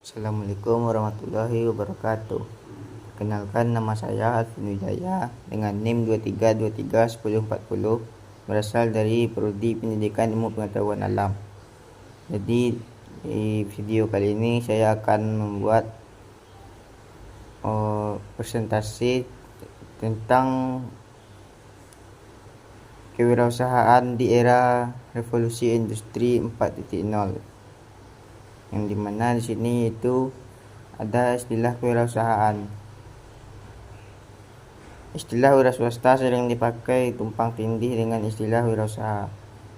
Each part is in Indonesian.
Assalamualaikum warahmatullahi wabarakatuh. Kenalkan, nama saya Alvin Wijaya dengan NIM 23231040, berasal dari Prodi Pendidikan Ilmu Pengetahuan Alam. Jadi di video kali ini saya akan membuat presentasi tentang kewirausahaan di era revolusi industri 4.0, yang dimana di sini itu ada istilah kewirausahaan. Istilah wira swasta sering dipakai tumpang tindih dengan istilah wirausaha.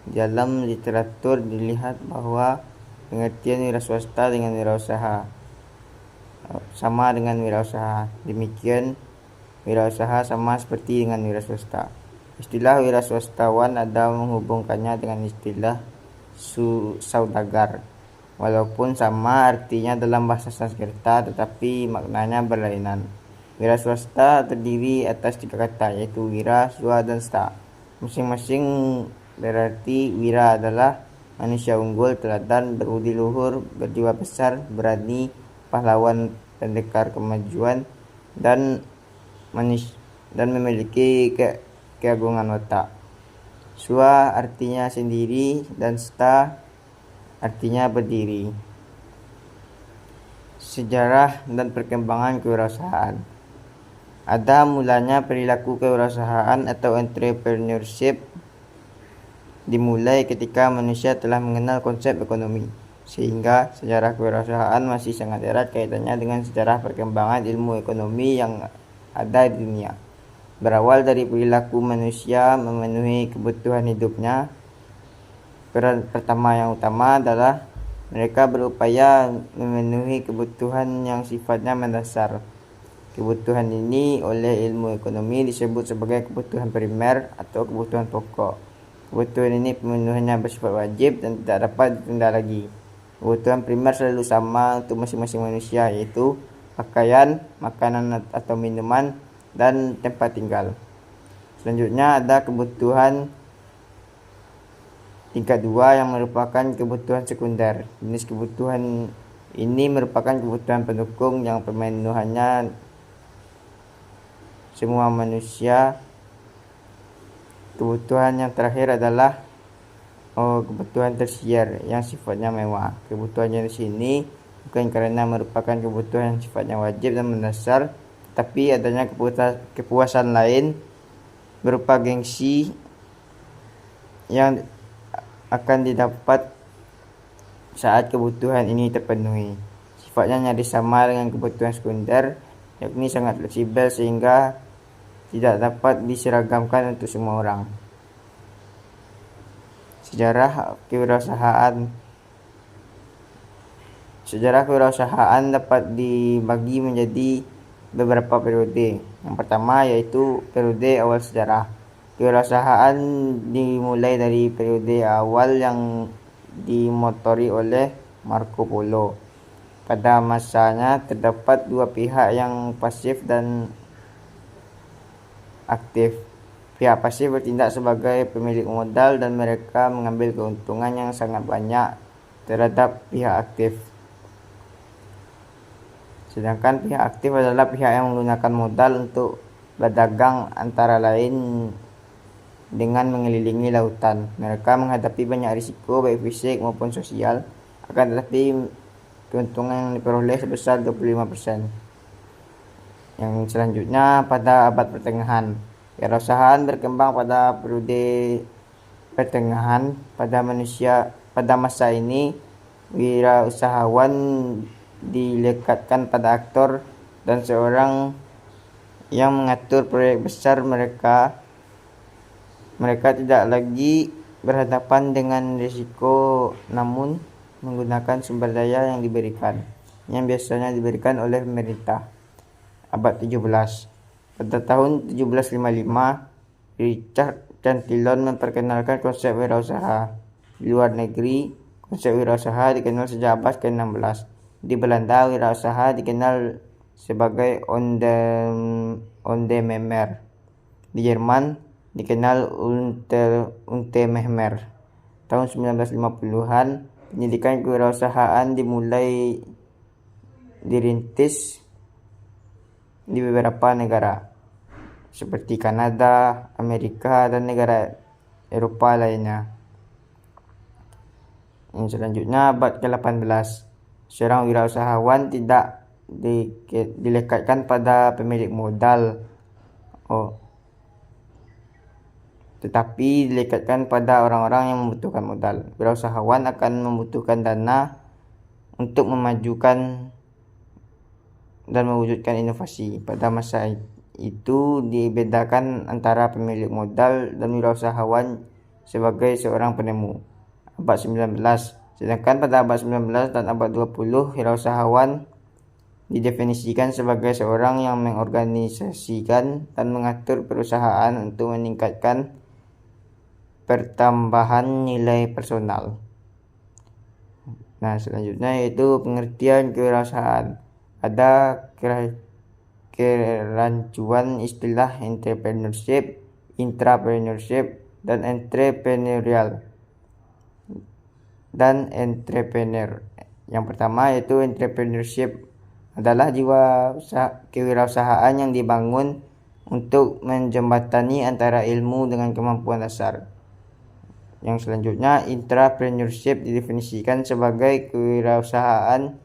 Dalam literatur dilihat bahwa pengertian wira swasta dengan wirausaha sama dengan wirausaha. Demikian, wirausaha sama seperti dengan wira swasta. Istilah wira swastawan ada menghubungkannya dengan istilah saudagar. Walaupun sama artinya dalam bahasa Sanskerta, tetapi maknanya berlainan. Wira swasta terdiri atas 3 kata, yaitu wira, swa, dan sta. Masing-masing berarti wira adalah manusia unggul, teladan, berbudi luhur, berjiwa besar, berani, pahlawan, pendekar kemajuan, dan memiliki keagungan watak. Swa artinya sendiri dan sta artinya berdiri. Sejarah dan perkembangan kewirausahaan. Ada mulanya perilaku kewirausahaan atau entrepreneurship dimulai ketika manusia telah mengenal konsep ekonomi, sehingga sejarah kewirausahaan masih sangat erat kaitannya dengan sejarah perkembangan ilmu ekonomi yang ada di dunia. Berawal dari perilaku manusia memenuhi kebutuhan hidupnya, peran pertama yang utama adalah mereka berupaya memenuhi kebutuhan yang sifatnya mendasar. Kebutuhan ini oleh ilmu ekonomi disebut sebagai kebutuhan primer atau kebutuhan pokok. Kebutuhan ini pemenuhannya bersifat wajib dan tidak dapat ditunda lagi. Kebutuhan primer selalu sama untuk masing-masing manusia, yaitu pakaian, makanan atau minuman, dan tempat tinggal. Selanjutnya ada kebutuhan tingkat 2 yang merupakan kebutuhan sekunder. Jenis kebutuhan ini merupakan kebutuhan pendukung yang pemenuhannya semua manusia. Kebutuhan yang terakhir adalah kebutuhan tersier yang sifatnya mewah. Kebutuhan jenis ini bukan karena merupakan kebutuhan yang sifatnya wajib dan mendasar, tapi adanya kepuasan lain berupa gengsi yang akan didapat saat kebutuhan ini terpenuhi. Sifatnya nyaris sama dengan kebutuhan sekunder, yakni sangat fleksibel sehingga tidak dapat diseragamkan untuk semua orang. Sejarah kewirausahaan dapat dibagi menjadi beberapa periode. Yang pertama yaitu periode awal sejarah. Kewirausahaan dimulai dari periode awal yang dimotori oleh Marco Polo. Pada masanya terdapat 2 pihak yang pasif dan aktif. Pihak pasif bertindak sebagai pemilik modal dan mereka mengambil keuntungan yang sangat banyak terhadap pihak aktif. Sedangkan pihak aktif adalah pihak yang menggunakan modal untuk berdagang, antara lain dengan mengelilingi lautan. Mereka menghadapi banyak risiko baik fisik maupun sosial, akan tetapi keuntungan yang diperoleh sebesar 25%. Yang selanjutnya pada abad pertengahan. Kewirausahaan berkembang pada periode pertengahan. Pada masa ini, wirausahawan dilekatkan pada aktor dan seorang yang mengatur proyek besar. Mereka tidak lagi berhadapan dengan risiko, namun menggunakan sumber daya yang biasanya diberikan oleh pemerintah. Abad 17. Pada tahun 1755, Richard Cantillon memperkenalkan konsep wirausaha. Di luar negeri, konsep wirausaha dikenal sejak abad ke-16. Di Belanda, wirausaha dikenal sebagai Ondernemer. Di Jerman dikenal Unternehmer. Tahun 1950-an, pendidikan kewirausahaan dimulai dirintis di beberapa negara seperti Kanada, Amerika, dan negara Eropa lainnya. Yang selanjutnya, abad ke-18, seorang wirausahawan tidak dilekatkan pada pemilik modal, tetapi dilekatkan pada orang-orang yang membutuhkan modal. Wirausahawan akan membutuhkan dana untuk memajukan dan mewujudkan inovasi. Pada masa itu dibedakan antara pemilik modal dan wirausahawan sebagai seorang penemu. Abad 19. Sedangkan pada abad 19 dan abad 20, wirausahawan didefinisikan sebagai seorang yang mengorganisasikan dan mengatur perusahaan untuk meningkatkan pertambahan nilai personal. Nah, selanjutnya yaitu pengertian kewirausahaan. Ada kerancuan istilah entrepreneurship, intrapreneurship, dan entrepreneurial dan entrepreneur. Yang pertama yaitu entrepreneurship adalah jiwa kewirausahaan yang dibangun untuk menjembatani antara ilmu dengan kemampuan dasar. Yang selanjutnya, intrapreneurship didefinisikan sebagai kewirausahaan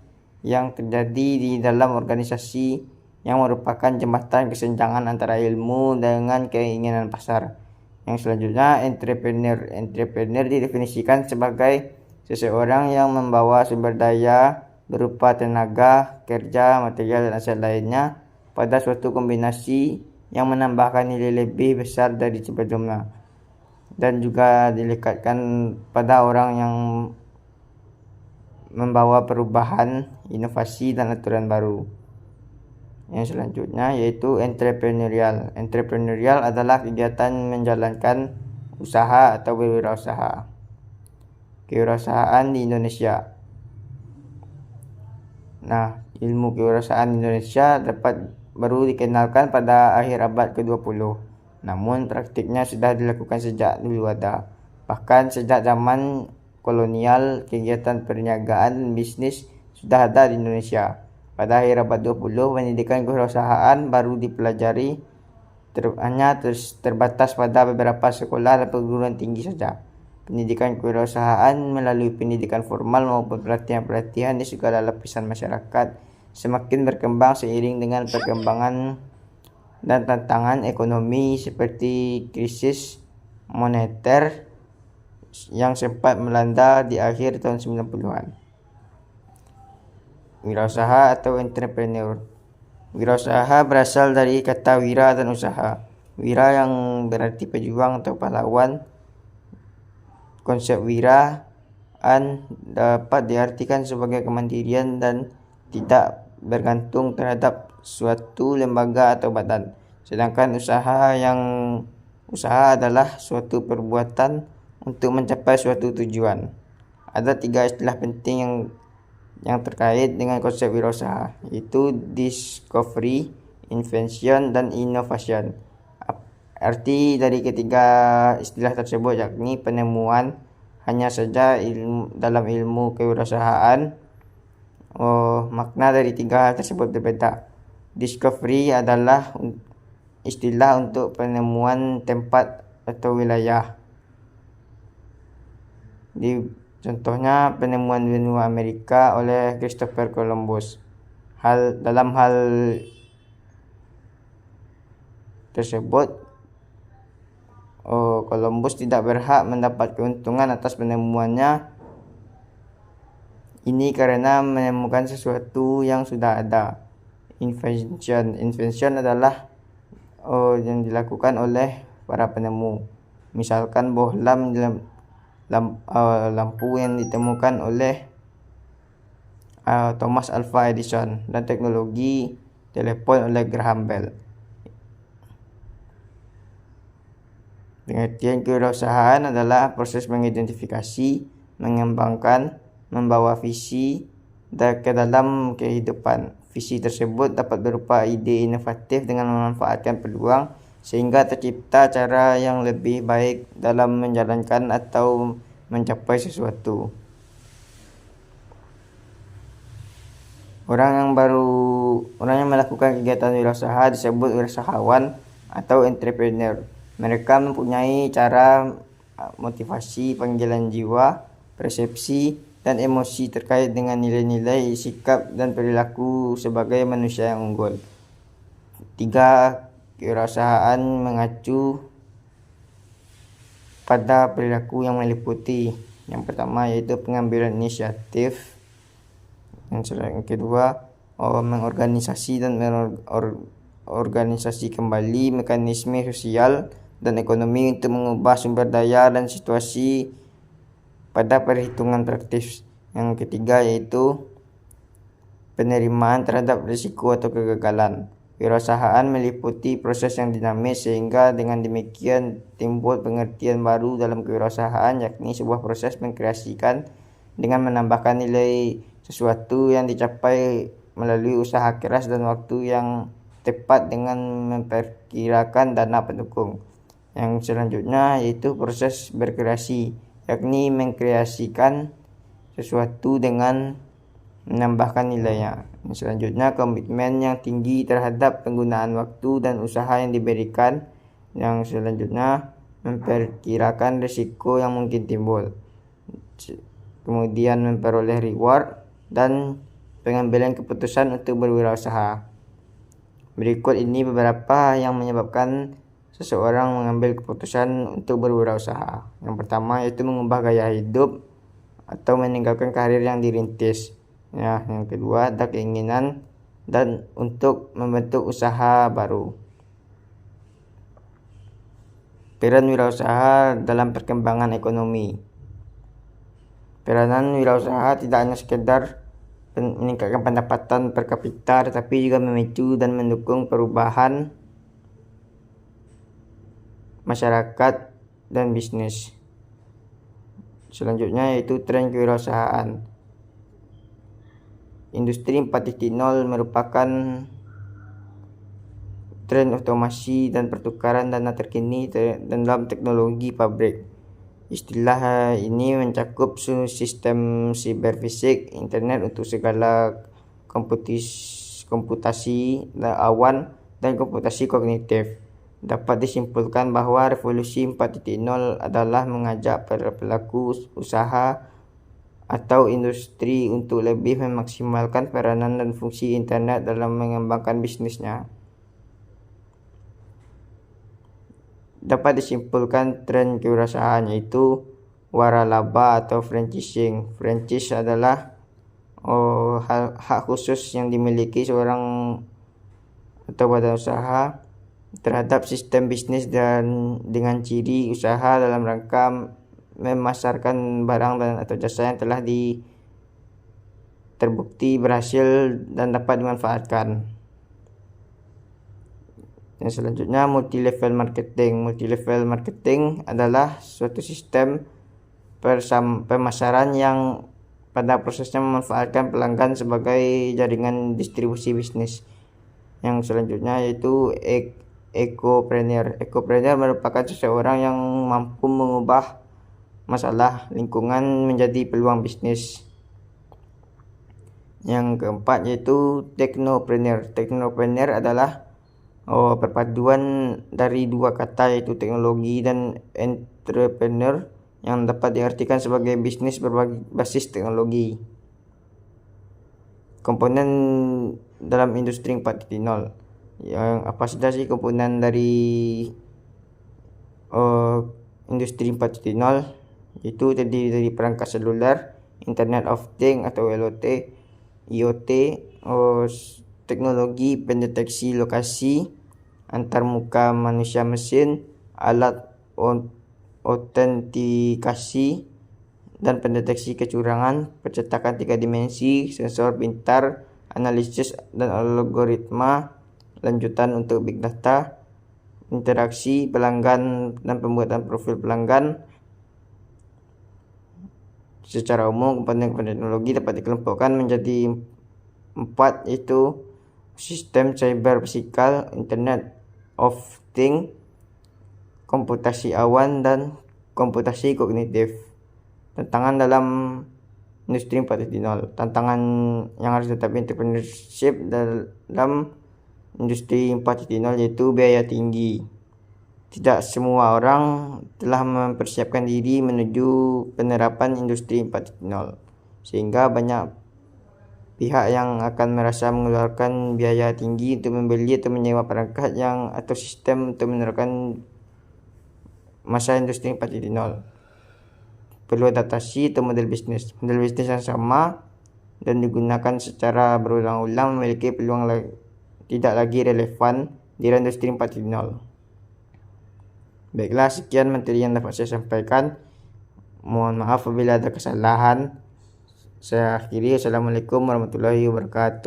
yang terjadi di dalam organisasi yang merupakan jembatan kesenjangan antara ilmu dengan keinginan pasar. Yang selanjutnya, entrepreneur didefinisikan sebagai seseorang yang membawa sumber daya berupa tenaga, kerja, material, dan aset lainnya pada suatu kombinasi yang menambahkan nilai lebih besar dari sebelumnya, dan juga dilekatkan pada orang yang membawa perubahan, inovasi, dan aturan baru. Yang selanjutnya yaitu entrepreneurial. Entrepreneurial adalah kegiatan menjalankan usaha atau berwirausaha. Kewirausahaan di Indonesia. Nah, ilmu kewirausahaan di Indonesia baru dikenalkan pada akhir abad ke-20. Namun praktiknya sudah dilakukan sejak dulu ada. Bahkan sejak zaman kolonial, kegiatan perniagaan dan bisnis sudah ada di Indonesia. Pada akhir abad 20, pendidikan kewirausahaan baru dipelajari hanya terbatas pada beberapa sekolah dan perguruan tinggi saja. Pendidikan kewirausahaan melalui pendidikan formal maupun pelatihan-pelatihan di segala lapisan masyarakat semakin berkembang seiring dengan perkembangan dan tantangan ekonomi seperti krisis moneter yang sempat melanda di akhir tahun 90-an. Wirausaha atau entrepreneur. Wirausaha berasal dari kata wira dan usaha. Wira yang berarti pejuang atau pahlawan. Konsep wiraan dapat diartikan sebagai kemandirian dan tidak bergantung terhadap suatu lembaga atau badan. Sedangkan usaha adalah suatu perbuatan untuk mencapai suatu tujuan. Ada 3 istilah penting yang terkait dengan konsep wirausaha, yaitu discovery, invention, dan innovation. Arti dari ketiga istilah tersebut yakni penemuan. Hanya saja dalam ilmu kewirausahaan, makna dari 3 hal tersebut berbeda. Discovery adalah istilah untuk penemuan tempat atau wilayah. Contohnya penemuan benua Amerika oleh Christopher Columbus. Dalam hal tersebut, Columbus tidak berhak mendapat keuntungan atas penemuannya ini karena menemukan sesuatu yang sudah ada. Invention adalah yang dilakukan oleh para penemu. Misalkan bohlam lampu yang ditemukan oleh Thomas Alva Edison dan teknologi telepon oleh Graham Bell. Pengertian kewirausahaan adalah proses mengidentifikasi, mengembangkan, membawa visi ke dalam kehidupan. Visi tersebut dapat berupa ide inovatif dengan memanfaatkan peluang sehingga tercipta cara yang lebih baik dalam menjalankan atau mencapai sesuatu. Orang yang melakukan kegiatan wirausaha disebut wirausahawan atau entrepreneur. Mereka mempunyai cara motivasi, panggilan jiwa, persepsi, dan emosi terkait dengan nilai-nilai, sikap, dan perilaku sebagai manusia yang unggul. 3. Kewirausahaan mengacu pada perilaku yang meliputi yang pertama yaitu pengambilan inisiatif, yang kedua mengorganisasi dan organisasi kembali mekanisme sosial dan ekonomi untuk mengubah sumber daya dan situasi pada perhitungan praktis. Yang ketiga yaitu penerimaan terhadap risiko atau kegagalan. Kewirausahaan meliputi proses yang dinamis sehingga dengan demikian timbul pengertian baru dalam kewirausahaan, yakni sebuah proses mengkreasikan dengan menambahkan nilai sesuatu yang dicapai melalui usaha keras dan waktu yang tepat dengan memperkirakan dana pendukung. Yang selanjutnya yaitu proses berkreasi, yakni mengkreasikan sesuatu dengan menambahkan nilainya. Yang selanjutnya komitmen yang tinggi terhadap penggunaan waktu dan usaha yang diberikan. Yang selanjutnya memperkirakan risiko yang mungkin timbul. Kemudian memperoleh reward dan pengambilan keputusan untuk berwirausaha. Berikut ini beberapa yang menyebabkan seseorang mengambil keputusan untuk berwirausaha. Yang pertama yaitu mengubah gaya hidup atau meninggalkan karir yang dirintis. Yang kedua ada keinginan dan untuk membentuk usaha baru. Peran wirausaha dalam perkembangan ekonomi. Peranan wirausaha tidak hanya sekedar meningkatkan pendapatan per kapita, tetapi juga memicu dan mendukung perubahan masyarakat dan bisnis. Selanjutnya yaitu tren kewirausahaan. Industri 4.0 merupakan tren otomasi dan pertukaran dana terkini dalam teknologi pabrik. Istilah ini mencakup sistem siberfisik, internet untuk segala komputasi awan, dan komputasi kognitif. Dapat disimpulkan bahwa revolusi 4.0 adalah mengajak para pelaku usaha atau industri untuk lebih memaksimalkan peranan dan fungsi internet dalam mengembangkan bisnisnya. Dapat disimpulkan tren kewirausahaan yaitu waralaba atau franchising. Franchise adalah hak khusus yang dimiliki seorang atau badan usaha terhadap sistem bisnis dan dengan ciri usaha dalam rangka memasarkan barang dan atau jasa yang telah terbukti berhasil dan dapat dimanfaatkan. Yang selanjutnya multi-level marketing. Multi-level marketing adalah suatu sistem pemasaran yang pada prosesnya memanfaatkan pelanggan sebagai jaringan distribusi bisnis. Yang selanjutnya yaitu ecopreneur. Ecopreneur merupakan seseorang yang mampu mengubah masalah lingkungan menjadi peluang bisnis. Yang keempat yaitu technopreneur. Technopreneur adalah perpaduan dari dua kata yaitu teknologi dan entrepreneur yang dapat diartikan sebagai bisnis berbasis teknologi. Komponen dalam industri 4.0. Yang apa saja sih komponen dari industri 4.0? Itu terdiri dari perangkat seluler, Internet of Things atau IoT, teknologi pendeteksi lokasi, antarmuka manusia mesin, alat autentikasi dan pendeteksi kecurangan, percetakan 3 dimensi, sensor pintar, analisis dan algoritma lanjutan untuk big data, interaksi pelanggan dan pembuatan profil pelanggan. Secara umum komponen teknologi dapat dikelompokkan menjadi 4 yaitu sistem cyber fisikal, Internet of Things, komputasi awan dan komputasi kognitif. Tantangan dalam industri 4.0. Tantangan yang harus dihadapi entrepreneurship dalam industri 4.0 yaitu biaya tinggi. Tidak semua orang telah mempersiapkan diri menuju penerapan industri 4.0, sehingga banyak pihak yang akan merasa mengeluarkan biaya tinggi untuk membeli atau menyewa perangkat atau sistem untuk menerapkan masa industri 4.0. Perlu adaptasi atau model bisnis yang sama dan digunakan secara berulang-ulang memiliki peluang tidak lagi relevan di industri 4.0. Baiklah, sekian materi yang dapat saya sampaikan. Mohon maaf apabila ada kesalahan. Saya akhiri. Assalamualaikum warahmatullahi wabarakatuh.